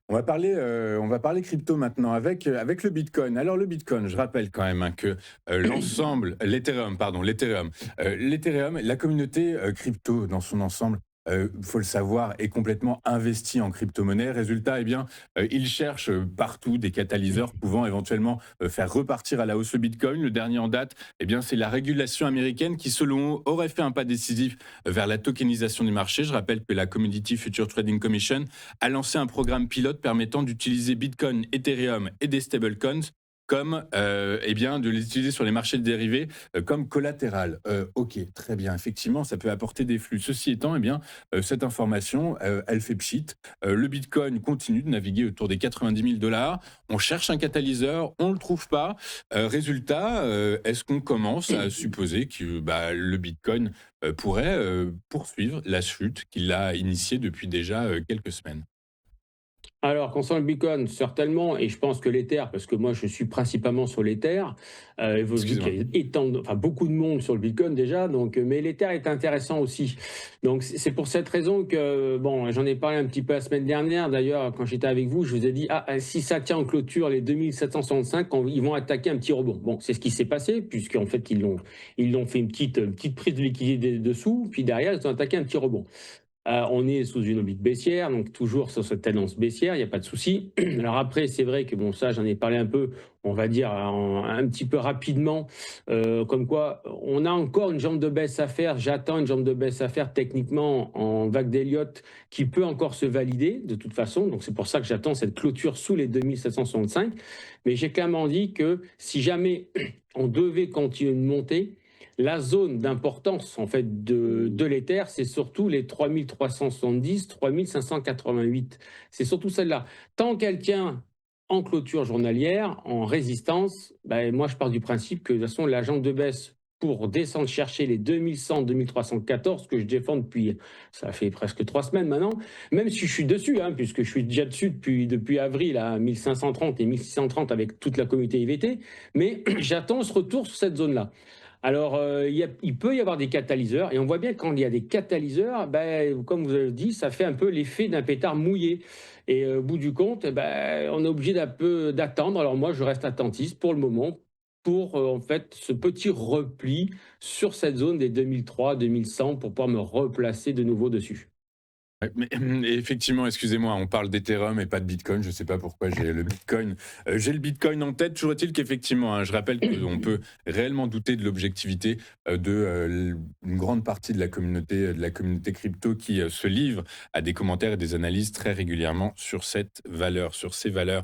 On va parler crypto maintenant avec le Bitcoin. Alors le Bitcoin, je rappelle quand même, hein, que, l'Ethereum, la communauté, crypto dans son ensemble, faut le savoir, est complètement investie en crypto-monnaie. Résultat, eh bien, ils cherchent, partout des catalyseurs pouvant éventuellement, faire repartir à la hausse le Bitcoin. Le dernier en date, eh bien, c'est la régulation américaine qui, selon eux, aurait fait un pas décisif vers la tokenisation du marché. Je rappelle que la Commodity Future Trading Commission a lancé un programme pilote permettant d'utiliser Bitcoin, Ethereum et des stablecoins comme, eh bien, de les utiliser sur les marchés de dérivés comme collatéral. Ok, très bien. Effectivement, ça peut apporter des flux. Ceci étant, eh bien, cette information, elle fait pchit. Le Bitcoin continue de naviguer autour des 90 000 dollars. On cherche un catalyseur, on ne le trouve pas. Résultat, est-ce qu'on commence à supposer que bah, le Bitcoin pourrait poursuivre la chute qu'il a initiée depuis déjà quelques semaines? Alors, concernant le Bitcoin, certainement, et je pense que l'Ether, parce que moi je suis principalement sur l'Ether, vu Excusez-moi. qu'il y a enfin, beaucoup de monde sur le Bitcoin déjà, donc, mais l'Ether est intéressant aussi. Donc c'est pour cette raison que, bon, j'en ai parlé un petit peu la semaine dernière, d'ailleurs, quand j'étais avec vous, je vous ai dit, ah, si ça tient en clôture les 2765, ils vont attaquer un petit rebond. Bon, c'est ce qui s'est passé, puisqu'en fait, ils l'ont fait une petite prise de liquidité dessous, puis derrière, ils ont attaqué un petit rebond. On est sous une orbite baissière, donc toujours sur cette tendance baissière, il n'y a pas de souci. Alors après, c'est vrai que bon, ça, j'en ai parlé un peu, on va dire un petit peu rapidement, comme quoi on a encore une jambe de baisse à faire. J'attends une jambe de baisse à faire techniquement en vague d'Elliott qui peut encore se valider de toute façon. Donc c'est pour ça que j'attends cette clôture sous les 2765. Mais j'ai clairement dit que si jamais on devait continuer de monter, la zone d'importance en fait de l'Ether, c'est surtout les 3370, 3588. C'est surtout celle-là. Tant qu'elle tient en clôture journalière, en résistance, ben, moi je pars du principe que de toute façon la jambe de baisse pour descendre chercher les 2100, 2314 que je défends depuis, ça fait presque 3 semaines maintenant, même si je suis dessus, hein, puisque je suis déjà dessus depuis avril à 1530 et 1630 avec toute la communauté IVT, mais j'attends ce retour sur cette zone-là. Alors, il peut y avoir des catalyseurs, et on voit bien quand il y a des catalyseurs, ben, comme vous avez dit, ça fait un peu l'effet d'un pétard mouillé. Et au bout du compte, ben, on est obligé d'un peu d'attendre. Alors moi, je reste attentiste pour le moment, pour en fait ce petit repli sur cette zone des 2003-2100 pour pouvoir me replacer de nouveau dessus. Ouais, mais effectivement, excusez-moi, on parle d'Ethereum et pas de Bitcoin. Je ne sais pas pourquoi j'ai le Bitcoin en tête. Toujours est-il qu'effectivement, hein, je rappelle qu'on peut réellement douter de l'objectivité une grande partie de la communauté crypto qui se livre à des commentaires et des analyses très régulièrement sur cette valeur, sur ces valeurs.